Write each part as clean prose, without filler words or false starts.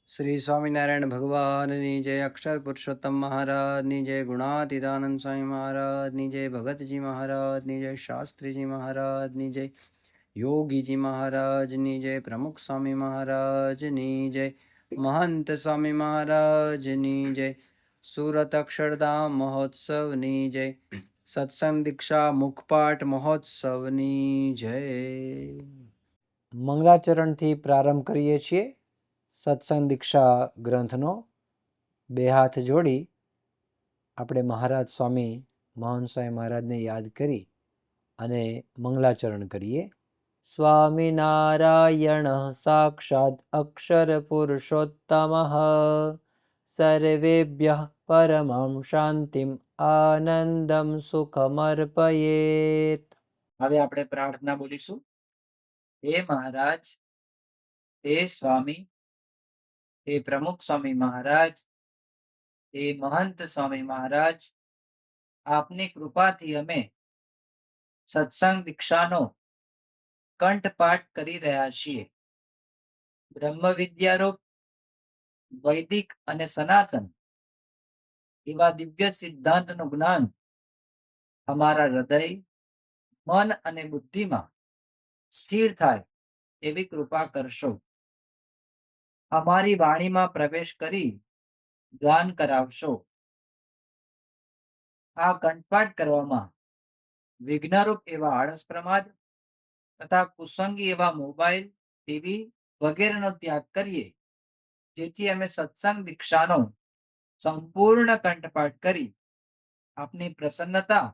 श्री स्वामीनारायण भगवाननी जय, अक्षर पुरुषोत्तम महाराजनी जय, गुणातीतानंद स्वामी महाराजनी जय, भगतजी महाराजनी जय, शास्त्रीजी महाराजनी जय, योगीजी महाराजनी जय, प्रमुख स्वामी महाराजनी जय, महंत स्वामी महाराजनी जय, सूरत अक्षरधाम महोत्सवनी जय, सत्संग दीक्षा मुखपाठ महोत्सवनी जय। મંગલાચરણથી પ્રારંભ કરીએ છીએ સત્સંગ દીક્ષા ગ્રંથનો। બે હાથ જોડી આપણે મહારાજ સ્વામી મહંત સ્વામી મહારાજને યાદ કરી અને મંગલાચરણ કરીએ। સ્વામિનારાયણ સાક્ષાત અક્ષર પુરુષોત્તમ સર્વેભ્યઃ પરમં શાંતિમ આનંદમ સુખમર્પયેત। હવે આપણે પ્રાર્થના બોલીશું। હે મહારાજ, હે સ્વામી, હે પ્રમુખ સ્વામી મહારાજ, હે મહંત સ્વામી મહારાજ, આપની કૃપાથી અમે સત્સંગ દીક્ષાનો કંઠપાઠ કરી રહ્યા છીએ। બ્રહ્મ વિદ્યારૂપ વૈદિક અને સનાતન એવા દિવ્ય સિદ્ધાંતનું જ્ઞાન અમારા હૃદય, મન અને બુદ્ધિમાં સ્થિર થાય એવી કૃપા કરશો। અમારી વાણીમાં પ્રવેશ કરી ગાન કરાવશો। આ કંઠપાઠ કરવામાં વિઘ્નરૂપ એવા આળસ પ્રમાદ તથા કુસંગી એવા મોબાઈલ, ટીવી વગેરેનો ત્યાગ કરીએ, જેથી અમે સત્સંગ દીક્ષાનો સંપૂર્ણ કંઠપાઠ કરી આપની પ્રસન્નતા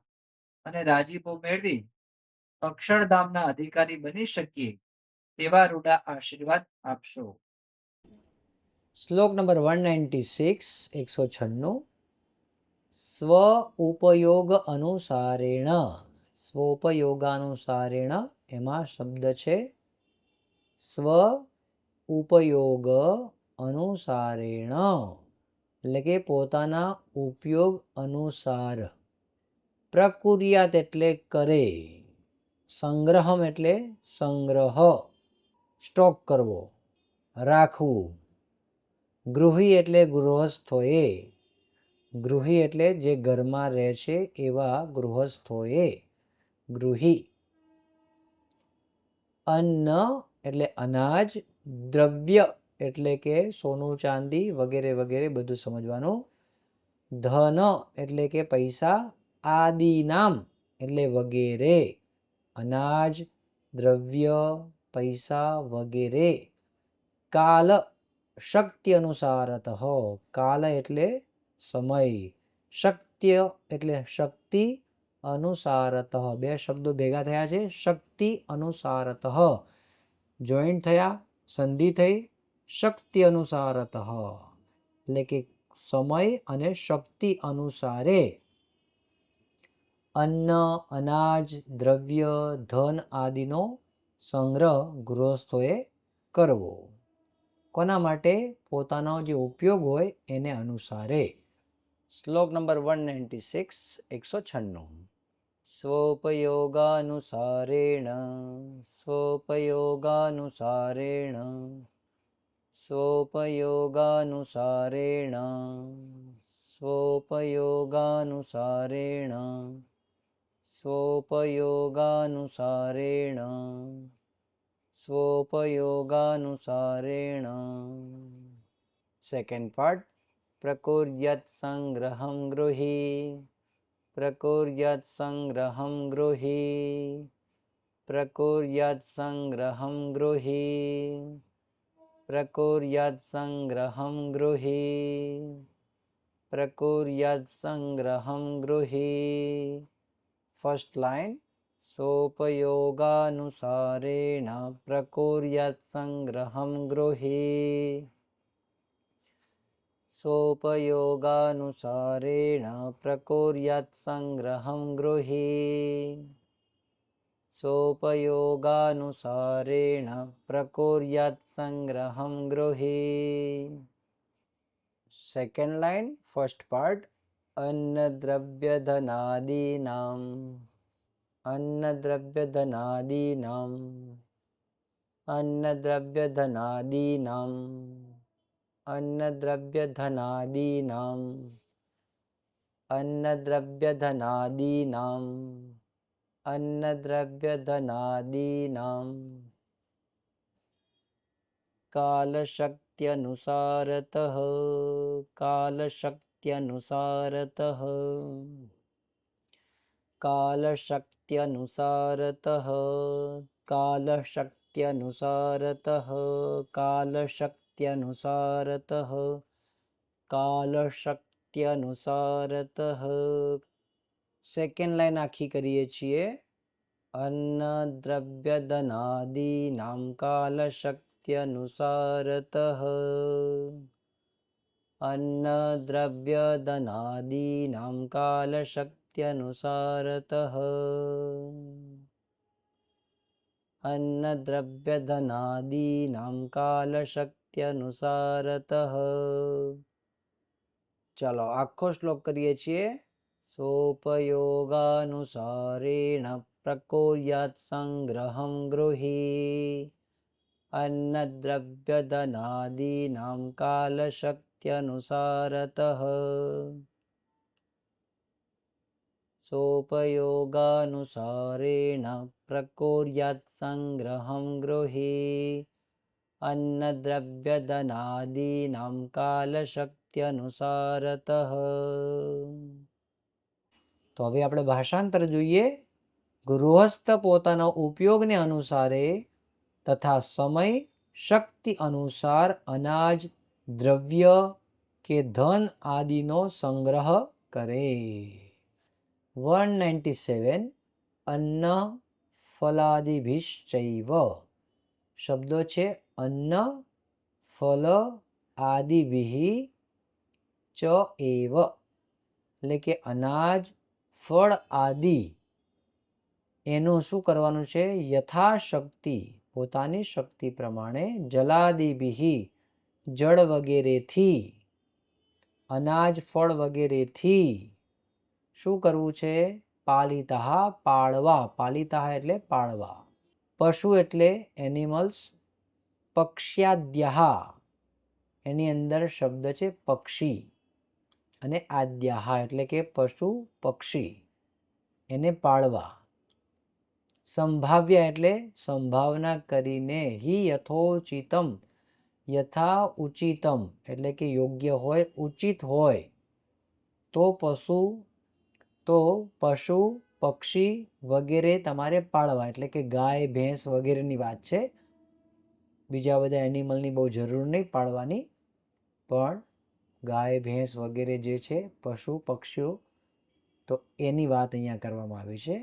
અને રાજીપો મેળવી અક્ષરધામના અધિકારી બની શકીએ તેવા રૂડા આશીર્વાદ આપશો। શ્લોક નંબર 196, 196। સ્વ ઉપયોગ અનુસારેણ, સ્વોપયોગાનુસારેણ એમાં શબ્દ છે સ્વ ઉપયોગ અનુસારેણ, એટલે કે પોતાના ઉપયોગ અનુસાર। પ્રકુર્યાત એટલે કરે, સંગ્રહમ એટલે સંગ્રહ, સ્ટોક કરવો, રાખવું। ગૃહી એટલે ગૃહસ્થોએ, ગૃહી એટલે જે ઘરમાં રહે છે એવા ગૃહસ્થોએ, ગૃહી। અન્ન એટલે અનાજ, દ્રવ્ય એટલે કે સોનું ચાંદી વગેરે વગેરે બધું સમજવાનું। ધન એટલે કે પૈસા, આદિ નામ એટલે વગેરે, અનાજ, દ્રવ્ય, પૈસા વગેરે। કાલ શક્તિ અનુસારત, કાલ એટલે સમય, શક્ય એટલે શક્તિ, અનુસારત બે શબ્દો ભેગા થયા છે, શક્તિ અનુસારત જોઈન્ટ થયા, સંધિ થઈ, શક્તિ અનુસારત એટલે કે સમય અને શક્તિ અનુસારે અન્ન, અનાજ, દ્રવ્ય, ધન આદિનો સંગ્રહ ગૃહસ્થોએ કરવો। કોના માટે? પોતાનો જે ઉપયોગ હોય એને અનુસારે। શ્લોક નંબર 196, 196। સ્વોપયોગાનુસારેણ, સ્વોપયોગાનુસારેણ, સ્વોપયોગાનુસારેણ, સ્વોપયોગાનુસારેણ, સ્વોપયોગાનુસારેણ, સ્વોપયોગાનુસારેણ। Second part. પ્રકુર્યાત સંગ્રહમ ગૃહી, પ્રકુર્યાત સંગ્રહમ ગૃહી, પ્રકુર્યાત સંગ્રહમ ગૃહી, પ્રકુર્યાત સંગ્રહમ ગૃહી, પ્રકુર્યાત સંગ્રહમ ગૃહી। First line. સોપયોગાનુસારેણ પ્રકુર્યાત સંગ્રહમ ગૃહી, સોપયોગાનુસારેણ પ્રકુર્યાત સંગ્રહમ ગૃહી, સોપયોગાનુસારેણ પ્રકુર્યાત સંગ્રહમ ગૃહી। Second line, first part. અન્નદ્રવ્ય ધનાદીનામ, અન્નદ્રવ્ય ધનાદીનામ, અન્નદ્રવ્ય ધનાદીનામ, अन्नद्रव्यधनादीनाम् अन्नद्रव्यधनादीनाम् अन्नद्रव्यधनादीनाम् कालशक्त्यनुसारतः कालशक्त्यनुसारतः कालशक्त्यनुसारतः कालशक्त्यनुसारतः कालशक्त्यनुसारतः कालशक्त्यनुसारतः सेकंड लाइन आखी करिए छीए अन्नद्रव्यधनादीनां कालशक्त्यनुसारतः अन्नद्रव्यधनादीनां कालशक्त्यनुसारतः अन्नद्रव्यधनादीनां कालशक्त्यनुसारतः चलो आखो श्लोक करिए छीए सोपयोगानुसारेण प्रकुर्यात् संग्रहं गृही अन्नद्रव्यधनादीनां कालशक्त्यनुसारतः सोपयोगानुसारेण प्रकुर्यात् संग्रहं गृही अन्नद्रव्यधनादीनां कालशक्त्यनुसारतः तो હવે આપણે ભાષાંતર જોઈએ ગૃહસ્થ પોતાના ઉપયોગને અનુસારે તથા સમય શક્તિ અનુસાર અનાજ દ્રવ્ય કે ધન આદિનો સંગ્રહ કરે 197 અન્ન ફલાદિભિશ્ચૈવ શબ્દો છે અન્ન ફલ આદિભિઃ ચ એવ એટલે કે અનાજ ફળ આદિ એનું શું કરવાનું છે યથાશક્તિ પોતાની શક્તિ પ્રમાણે જલાદિભિઃ જળ વગેરેથી અનાજ ફળ વગેરેથી શું કરવું છે પાલિતાઃ પાળવા પાલિતાઃ એટલે પાળવા પશુ એટલે એનિમલ્સ પક્ષ્યાદ્યાઃ એની અંદર શબ્દ છે પક્ષી અને આદ્યાઃ એટલે કે પશુ પક્ષી એને પાળવા સંભાવ્ય એટલે સંભાવના કરીને હિ યથોચિતમ યથા ઉચિતમ એટલે કે યોગ્ય હોય ઉચિત હોય તો પશુ પક્ષી વગેરે તમારે પાળવા એટલે કે ગાય ભેંસ વગેરેની વાત છે બીજા બધા એનિમલની બહુ જરૂર નહીં પાળવાની પણ ગાય ભેંસ વગેરે જે છે પશુ પક્ષીઓ તો એની વાત અહીંયા કરવામાં આવી છે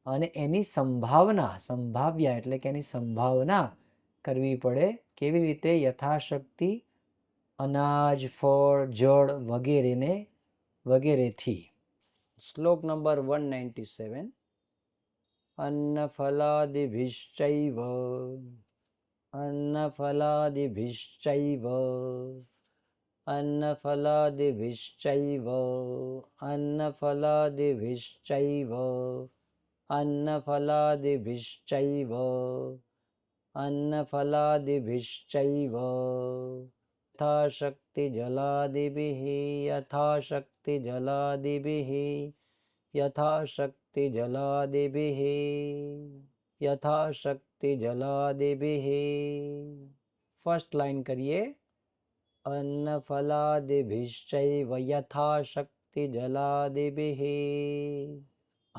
અને એની સંભાવ્ય એટલે કે એની સંભાવના કરવી પડે કેવી રીતે યથાશક્તિ અનાજ ફળ જળ વગેરેથી શ્લોક નંબર 197 अन्नफलादिभिश्चैव अन्नफलादिभिश्चैव अन्नफलादिभिश्चैव अन्नफलादिभिश्चैव अन्नफलादिभिश्चैव अन्नफलादिभिश्चैव यथाशक्तिजलादिभिः यथाशक्तिजलादिभिः यथाशक्तिजलादिभिः यथाशक्तिजलादिभिः फर्स्ट लाइन करिए अन्नफलादिभिश्चैव यथाशक्तिजलादिभिः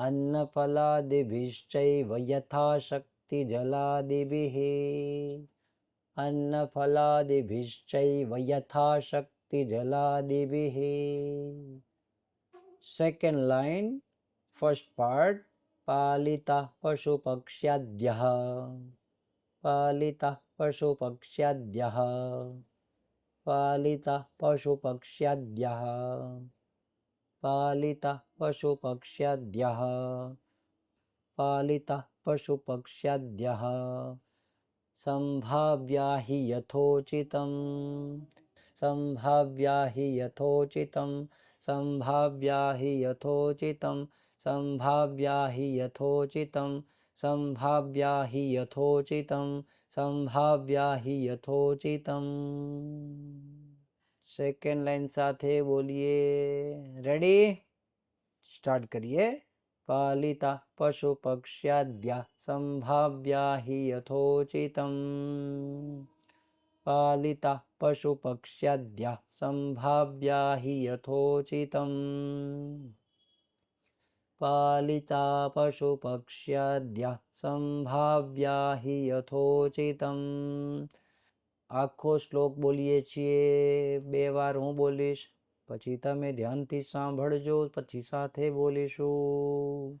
अन्नफलादिभिश्चैव यथाशक्तिजलादिभिः अन्नफलादिभिश्चैव यथाशक्तिजलादिभिः सेकेंड लाइन फर्स्ट पार्ट पालिताः पशुपक्ष्याद्यः पालिताः पशुपक्ष्याद्यः पालिताः पशुपक्ष्याद्यः पालिताः पशुपक्ष्याद्यः पालिताः पशुपक्ष्याद्यः संभाव्या हि यथोचितं संभाव्या हि यथोचितं संभाव्या हि यथोचितं संभाव्या हि यथोचितं संभाव्या हि यथोचितं संभाव्या हि यथोचितं 2 संभाव्या हि यथोचितं સેકન્ડ લાઈન સાથે બોલીએ. રેડી? સ્ટાર્ટ કરીએ. પાલિતા પશુ પક્ષ્યાદ્યા સંભાવ્યા હિ યથોચિતમ. પાલિતા પશુ પક્ષ્યાદ્યા સંભાવ્યા હિ યથોચિતમ. પાલિતા પશુ પક્ષ્યાદ્યા સંભાવ્યા હિ યથોચિતમ. આખો શ્લોક બોલીએ છીએ. 2 વાર હું બોલીશ, પછી તમે ધ્યાનથી સાંભળજો, પછી સાથે બોલીશું.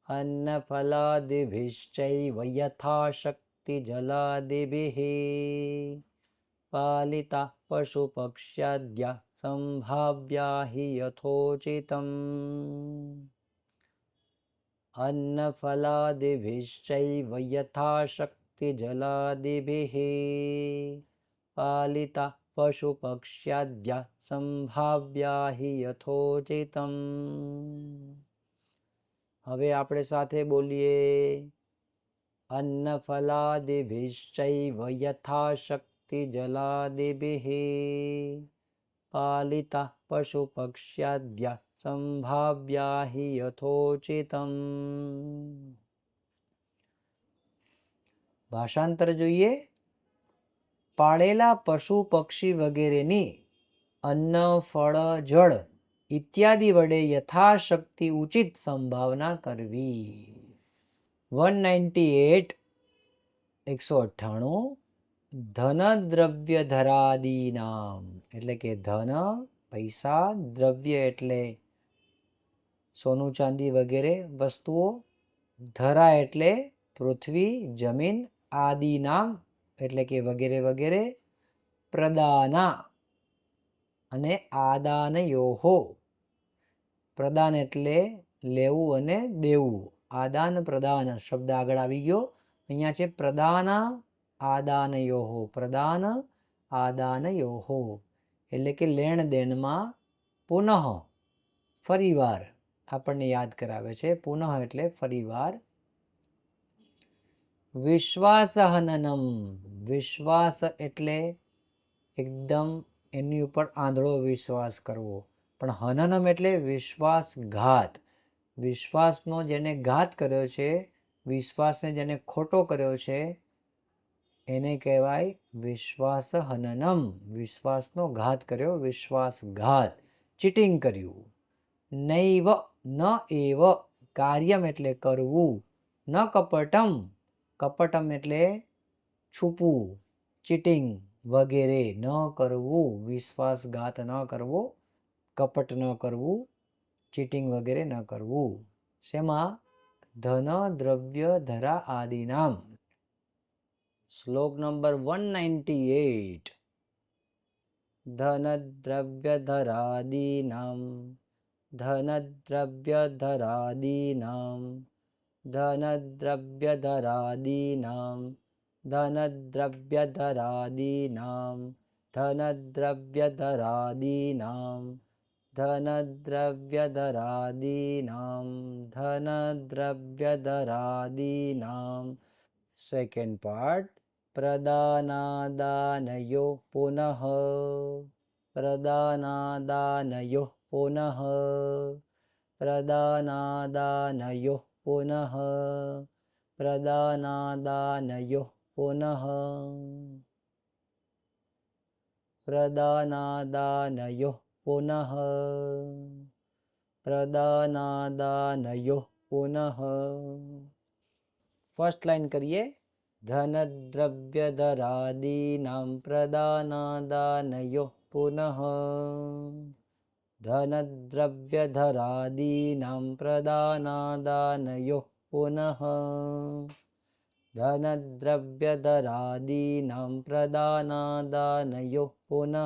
અન્ન ફલાદિભિશ્ચૈવ યથાશક્તિ જલાદિભિઃ પાલિતા પશુ પક્ષ્યાદ્યા સંભાવ્યા હિ યથોચિતમ. અન્ન ફલાદિભિશ્ચૈવ યથાશક્તિ જલાદિભિઃ પાલિતા પશુ પક્ષ્યાદ્યા સંભાવ્યા હિ યથોચિતમ. હવે આપણે સાથે બોલીએ. અન્ન ફલાદિભિશ્ચૈવ યથાશક્તિ જલાદિભિઃ પાલિતા પશુ પક્ષ્યાદ્યા સંભાવ્યા હિ યથોચિતમ. ભાષાંતર જોઈએ. પાળેલા પશુ પક્ષી વગેરેની અન્ન ફળ જળ ઇત્યાદિ વડે યથાશક્તિ ઉચિત સંભાવના કરવી. 198 198 ધન દ્રવ્ય ધરાદીનામ એટલે કે ધન પૈસા, દ્રવ્ય એટલે સોનું ચાંદી વગેરે વસ્તુઓ, ધરા એટલે પૃથ્વી જમીન, આદિનામ એટલે કે વગેરે વગેરે, પ્રદાના અને આદાનયોહો. પ્રદાન એટલે લેવું અને દેવું, આદાન પ્રદાન શબ્દ આગળ આવી ગયો. અહીંયા છે પ્રદાન આદાનયોહો. પ્રદાન આદાનયોહો એટલે કે લેણ દેણમાં પુનઃ ફરીવાર આપણને યાદ કરાવે છે. પુનઃ એટલે ફરીવાર. વિશ્વાસહનનમ. વિશ્વાસ એટલે એકદમ એની ઉપર આંધળો વિશ્વાસ કરવો, પણ હનનમ એટલે વિશ્વાસઘાત. વિશ્વાસનો જેને ઘાત કર્યો છે, વિશ્વાસને જેને ખોટો કર્યો છે, એને કહેવાય વિશ્વાસહનનમ. વિશ્વાસનો ઘાત કર્યો, વિશ્વાસઘાત, ચીટિંગ કર્યું. નૈવ ન એવ કાર્યમ એટલે કરવું. ન કપટમ. કપટમ એટલે છુપવું, ચીટિંગ વગેરે ન કરવું. વિશ્વાસઘાત ન કરવો, કપટ ન કરવું, ચીટિંગ વગેરે ન કરવું. શેમાં? ધન દ્રવ્ય ધરા આદિનામ. શ્લોક નંબર 198. ધન દ્રવ્ય ધરાદીનામ. ધન દ્રવ્ય ધરાદીનામ. ધન દ્રવ્ય ધરાદીનામ. ધન દ્રવ્ય ધરાદીનામ. ધન દ્રવ્ય ધરાદીનામ. ધન દ્રવ્ય ધરાદીનામ. ધન દ્રવ્ય ધરાદીનામ. Second part. પ્રદાનાદાનયો પુનઃ. પ્રદાનાદાનયો પુનઃ. પ્રદાનાદાનયો પુનઃ. પ્રદાનાદાનયો પુનઃ. પ્રદાનાદાનયો પુનઃ. પ્રદાનાદાનયો પુનઃ. ફર્સ્ટ લાઈન કરીએ. ધન દ્રવ્ય ધરાદીનામ પ્રદાનાદાનયો પુનઃ. ધન દ્રવ્ય ધરાદીનામ પ્રદાનાદાનયો પુનઃ. ધન દ્રવ્ય ધરાદીનામ પ્રદાનાદાનયો પુનઃ.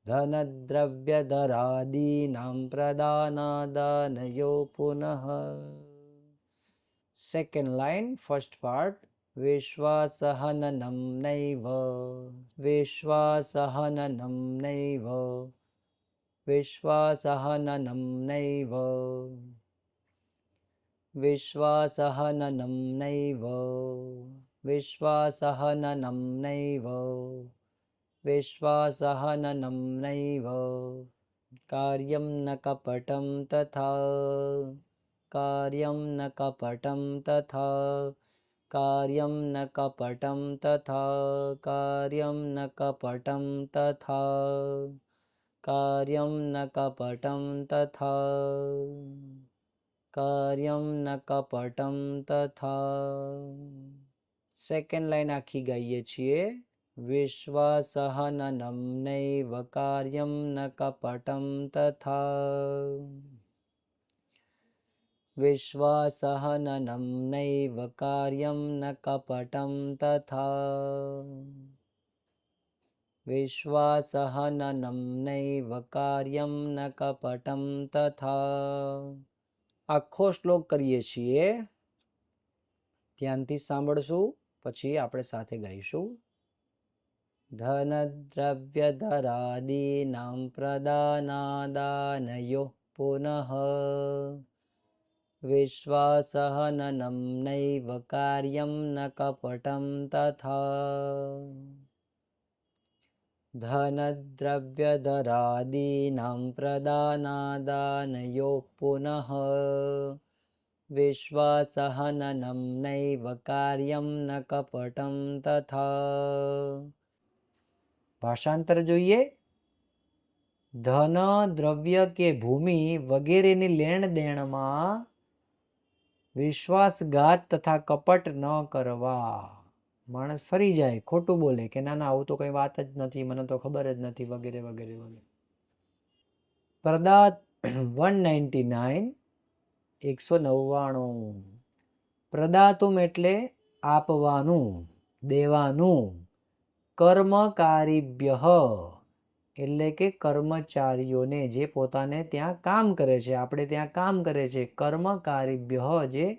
ધન દ્રવ્ય ધરાદીનામ પ્રદાનાદાનયો પુનઃ. Second line, first part. વિશ્વાસહનનમ નૈવ. વિશ્વાસહનનમ નૈવ. વિશ્વાસહનનમ નૈવ. વિશ્વાસહનનમ નૈવ. વિશ્વાસહનનમ નૈવ. विश्वासहननं नैव कार्यं न कपटं तथा कार्यं न कपटं तथा कार्यं न कपटं तथा कार्यं न कपटं तथा कार्यं न कपटं तथा कार्यं न कपटं तथा. સેકન્ડ લાઈન આખી ગાઈએ છીએ. વિશ્વાસહનनं નૈવ કાર્યં ન કપટં તથા વિશ્વાસહનनं નૈવ કાર્યં ન કપટં તથા વિશ્વાસહનनं નૈવ કાર્યં ન કપટં તથા. આખો શ્લોક કરીએ છીએ, ધ્યાનથી સાંભળશું, પછી આપણે સાથે ગાઈશું. ધનદ્રવ્યધરાદીનાં પ્રદાનાદાનયોઃ પુનઃ વિશ્વાસહનनं નૈવ કાર્યં ન કપટં તથા ધનદ્રવ્યધરાદીનાં પ્રદાનાદાનયોઃ પુનઃ વિશ્વાસહનनं નૈવ કાર્યં ન કપટં તથા. ભાષાંતર જોઈએ. ધન, દ્રવ્ય કે ભૂમિ વગેરેની લેણ દેણમાં વિશ્વાસઘાત તથા કપટ ન કરવા. માણસ ફરી જાય, ખોટું બોલે કે ના ના આવું તો કઈ વાત જ નથી, મને તો ખબર જ નથી, વગેરે વગેરે વગેરે. પ્રદાત 199 199. પ્રદાતુમ એટલે આપવાનું, દેવાનું. કર્મકારીભ્યઃ એટલે કે કર્મચારીઓને, જે પોતાને ત્યાં કામ કરે છે, આપણે ત્યાં કામ કરે છે. કર્મકારીભ્યઃ જે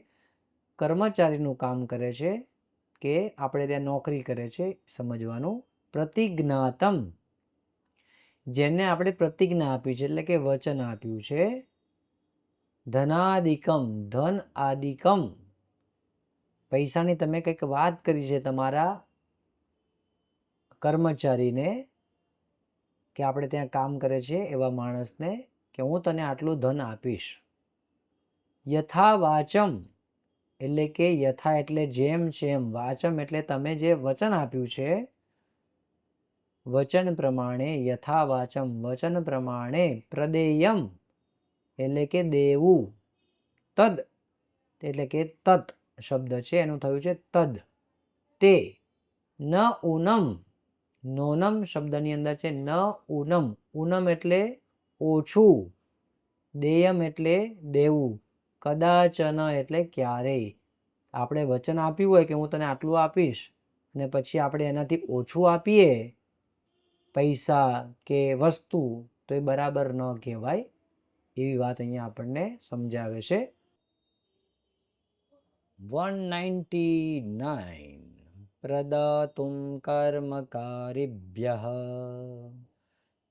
કર્મચારીનું કામ કરે છે, કે આપણે ત્યાં નોકરી કરે છે, સમજવાનું. પ્રતિજ્ઞાતમ જેને આપણે પ્રતિજ્ઞા આપી છે, એટલે કે વચન આપ્યું છે. ધનાદિકમ ધન આદિકમ પૈસાની તમે કંઈક વાત કરી છે તમારા કર્મચારીને, કે આપણે ત્યાં કામ કરે છે એવા માણસને, કે હું તને આટલું ધન આપીશ. યથા વાચમ એટલે કે યથા એટલે જેમ છે એમ, વાચમ એટલે તમે જે વચન આપ્યું છે, વચન પ્રમાણે. યથા વાચમ વચન પ્રમાણે. પ્રદેયમ એટલે કે દેવું. તદ એટલે કે તત શબ્દ છે, એનું થયું છે તદ. તે ન ઉનમ નોનમ શબ્દની અંદર છે ન ઉનમ. ઉનમ એટલે ઓછું. દેયમ એટલે દેવું. કદાચન એટલે ક્યારેય. આપણે વચન આપ્યું હોય કે હું તને આટલું આપીશ, અને પછી આપણે એનાથી ઓછું આપીએ પૈસા કે વસ્તુ, તો એ બરાબર ન કહેવાય. એવી વાત અહીંયા આપણને સમજાવે છે. 199. પ્રદાતુમ કર્મકારીભ્યઃ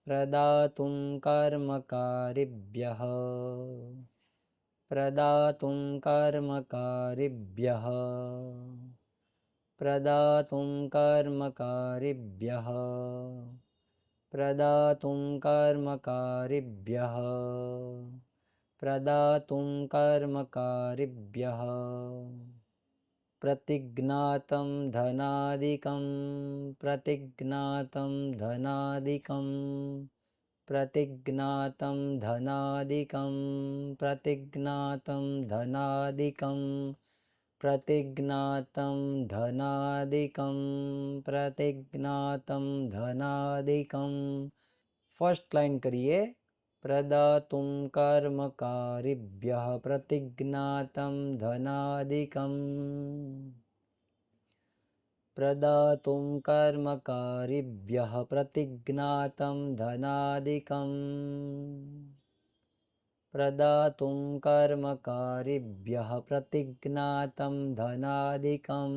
પ્રદાતુમ કર્મકારીભ્યઃ પ્રદાતુમ કર્મકારીભ્યઃ પ્રદાતુમ કર્મકારીભ્યઃ પ્રદાતુમ કર્મકારીભ્યઃ પ્રદાતુમ કર્મકારીભ્યઃ પ્રતિજ્ઞાતમ ધનાદિકમ પ્રતિજ્ઞાતમ ધનાદિકમ પ્રતિજ્ઞાતમ ધનાદિકમ પ્રતિજ્ઞાતમ ધનાદિકમ પ્રતિજ્ઞાતમ ધનાદિકમ પ્રતિજ્ઞાતમ ધનાદિકમ. ફર્સ્ટ લાઈન કરીએ. પ્રદાતુમ કર્મકારીભ્યઃ પ્રતિજ્ઞાતમ ધનાદિકમ પ્રદાતુમ કર્મકારીભ્યઃ પ્રતિજ્ઞાતમ ધનાદિકમ પ્રદાતુમ કર્મકારીભ્યઃ પ્રતિજ્ઞાતમ ધનાદિકમ.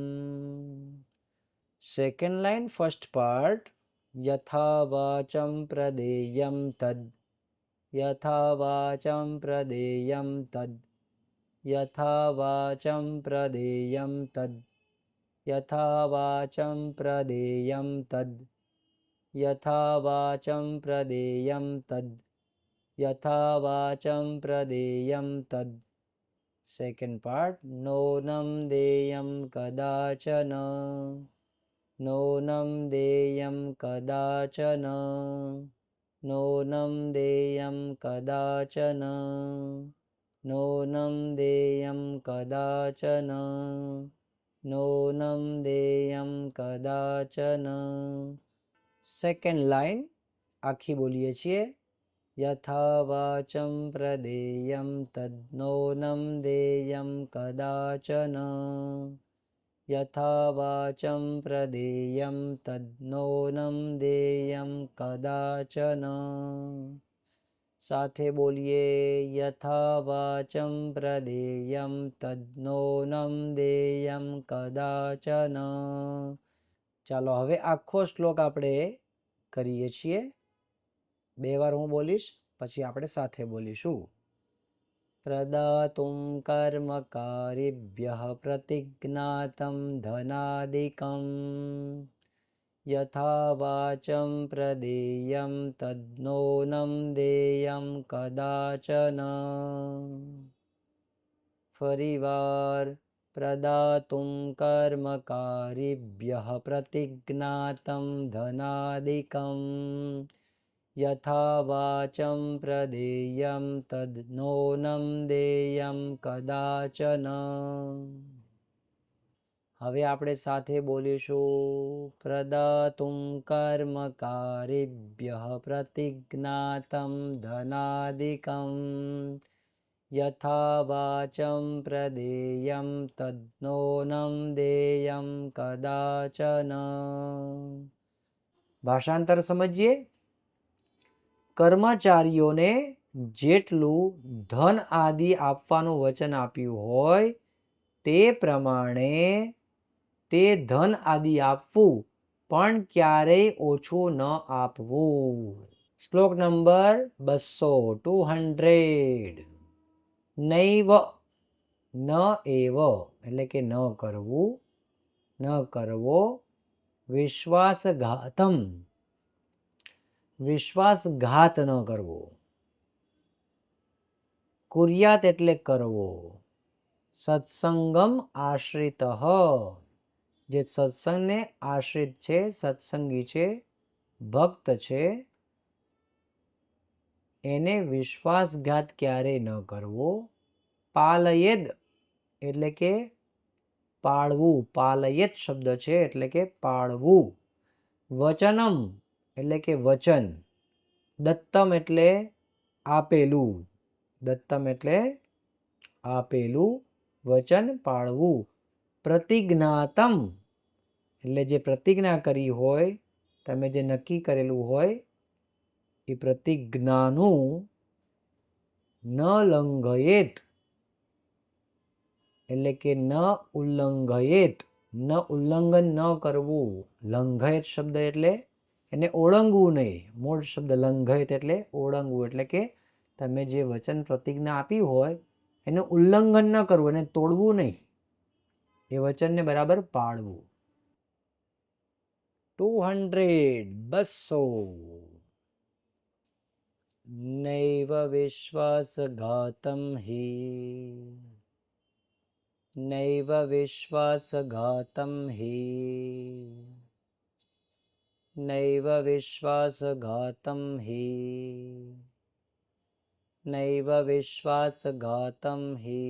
Second line first part. યથા વાચમ પ્રદેયમ તદ. યથા વાચમ પ્રદેયમ તદ. યથા વાચમ પ્રદેયમ તદ. યથા વાચમ પ્રદેયમ તદ. यथा वाचं प्रदेयं तद् यथा वाचं प्रदेयं तद् सेकंड पार्ट नोनं देयं कदाचन नोनं देयं कदाचन नोनं देयं कदाचन नोनं देयं कदाचन नोनं देयं कदाचन सेकंड लाइन आखी बोलिए छे यथा वाचं प्रदेयं तद्नोनं देयं कदाचन यथा वाचं प्रदेयं तद्नोनं देयं कदाचन साथे बोलिए यथा वाचं प्रदेयं तद्नोनं देयं कदाचन ચાલો હવે આખો શ્લોક આપણે કરીએ છીએ બે વાર હું બોલીશ પછી આપણે સાથે બોલીશું प्रदातुं कर्मकारिभ्यः प्रतिज्ञातं धनादिकं यथा वाचं प्रदेयं तद्नोनं देयं कदाचन फरीवार प्रदातुं कर्मकारिभ्यः प्रतिज्ञातं धनादिकं यथा वाचं प्रदेयं तद्नोनं देयं कदाचन હવે આપણે સાથે બોલીશું પ્રદાતું કર્મકારિભ્યઃ प्रतिज्ञातं धनादिकं यथा वाचं प्रदेयं तद्नोनं देयं कदाचन ભાષાંતર સમજીએ કર્મચારીઓને જેટલું ધન આદિ આપવાનું વચન આપ્યું હોય તે પ્રમાણે તે ધન આદિ આપવું પણ ક્યારેય ઓછું ન આપવું શ્લોક નંબર 200 નૈવ ન એવ એટલે કે ન કરવું ન કરવો વિશ્વાસઘાતમ વિશ્વાસઘાત ન કરવો કુર્યાત એટલે કરવો સત્સંગમ આશ્રિત જે સત્સંગને આશ્રિત છે સત્સંગી છે ભક્ત છે એને વિશ્વાસઘાત ક્યારેય ન કરવો પાલયેદ એટલે કે પાળવું પાલયેત શબ્દ છે એટલે કે પાળવું વચનમ એટલે કે વચન દત્તમ એટલે આપેલું દત્તમ એટલે આપેલું વચન પાળવું પ્રતિજ્ઞાતમ એટલે જે પ્રતિજ્ઞા કરી હોય તમે જે નક્કી કરેલું હોય એ પ્રતિજ્ઞાનું ન લંઘયેત એટલે કે ન ઉલ્લંઘયેત ન ઉલ્લંઘન ન કરવું લંઘયેત શબ્દ એટલે એને ઓળંગવું નહીં મૂળ શબ્દ લંઘયેત એટલે ઓળંગવું એટલે કે તમે જે વચન પ્રતિજ્ઞા આપી હોય એનું ઉલ્લંઘન ન કરવું એને તોડવું નહીં એ વચનને બરાબર પાળવું 200 નૈવ વિશ્વાસઘાતમ હિ નૈવ વિશ્વાસઘાતમ હિ નૈવ વિશ્વાસઘાતમ હિ નૈવ વિશ્વાસઘાતમ હિ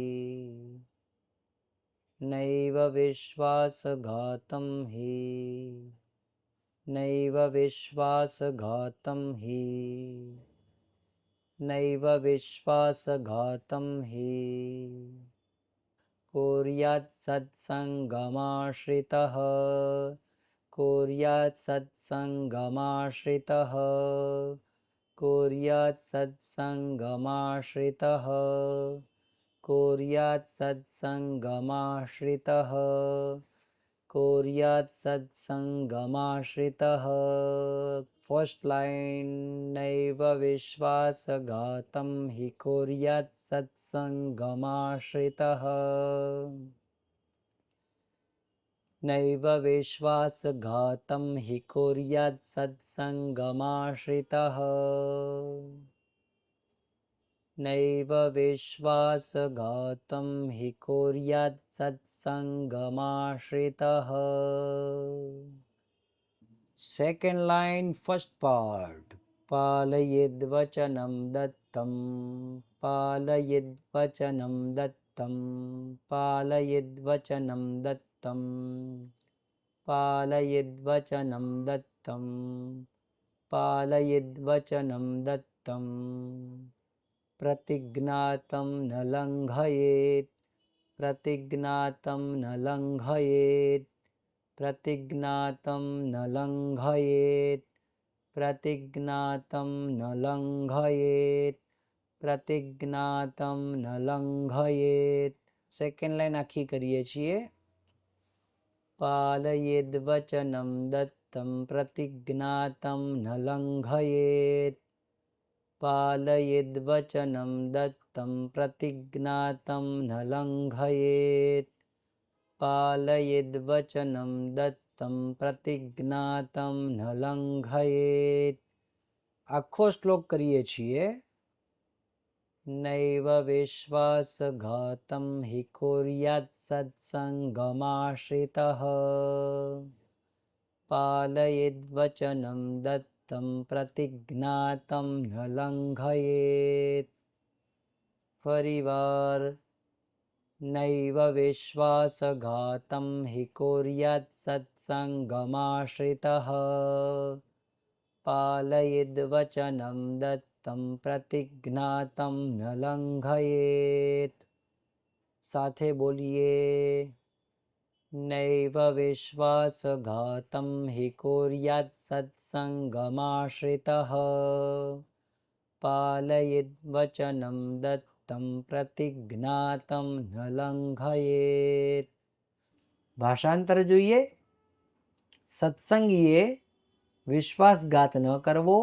નૈવ વિશ્વાસઘાતમ હિ નૈવ વિશ્વાસઘાતમ હિ નૈવ વિશ્વાસઘાતમ હિ कुर्यात् सत्सङ्गमाश्रितः कुर्यात् सत्सङ्गमाश्रितः कुर्यात् सत्सङ्गमाश्रितः कुर्यात् सत्सङ्गमाश्रितः कुर्यात् सत्सङ्गमाश्रितः फर्स्ट लाइन नैव विश्वासघातं हि कुर्यात् सत्सङ्गमाश्रितः नैव विश्वासघातं हि कुर्यात् सत्सङ्गमाश्रितः नैव विश्वासघातं हि कुर्यात् सत्सङ्गमाश्रितः सेकेंड लाइन फर्स्ट पार्ट पालयेद्वचनं दत्तं पालयेद्वचनं दत्तं पालयेद्वचनं दत्तं पालयेद्वचनं दत्तं पालयेद्वचनं दत्तं प्रतिज्ञातं न लङ्घयेत् प्रतिज्ञातं न लङ्घयेत् प्रतिज्ञातं न लङ्घयेत् प्रतिज्ञातं न लङ्घयेत् प्रतिज्ञातं न लङ्घयेत् सेकेंड लाइन आखी करिए छीए पालयेद्वचनं दत्तं प्रतिज्ञातं न लङ्घयेत् पालयेद्वचनं दत्तं प्रतिज्ञातं न लङ्घयेत् पालयेद्वचनं दत्तं प्रतिज्ञातं न लङ्घयेत् आखो श्लोक करिए छीए नैव विश्वासघातं हि कुर्यात् सत्सङ्गमाश्रितः पालयेद्वचनं दत्तं प्रतिज्ञातं न लङ्घयेत् फरीवार नैव विश्वासघातं हि कुर्यात् सत्सङ्गमाश्रितः पालयेद्वचनं दत्तं प्रतिज्ञातं न लङ्घयेत् साथे बोलिए नैव विश्वासघातं हि कुर्यात् सत्सङ्गमाश्रितः पालयेद्वचनं दत्तं प्रतिज्ञातं न लङ्घयेत् ભાષાંતર જોઈએ સત્સંગીએ વિશ્વાસઘાત ન કરવો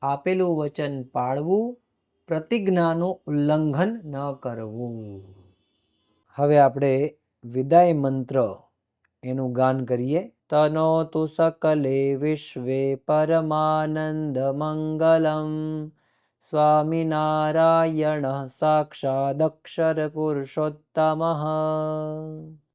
આપેલું વચન પાળવું પ્રતિજ્ઞાનું ઉલ્લંઘન ન કરવું હવે આપણે વિદાય મંત્ર એનું ગાન કરીએ તનોતુ સકલે વિશ્વે પરમાનંદ મંગલમ સ્વામિનારાયણ સાક્ષાદક્ષર પુરુષોત્તમઃ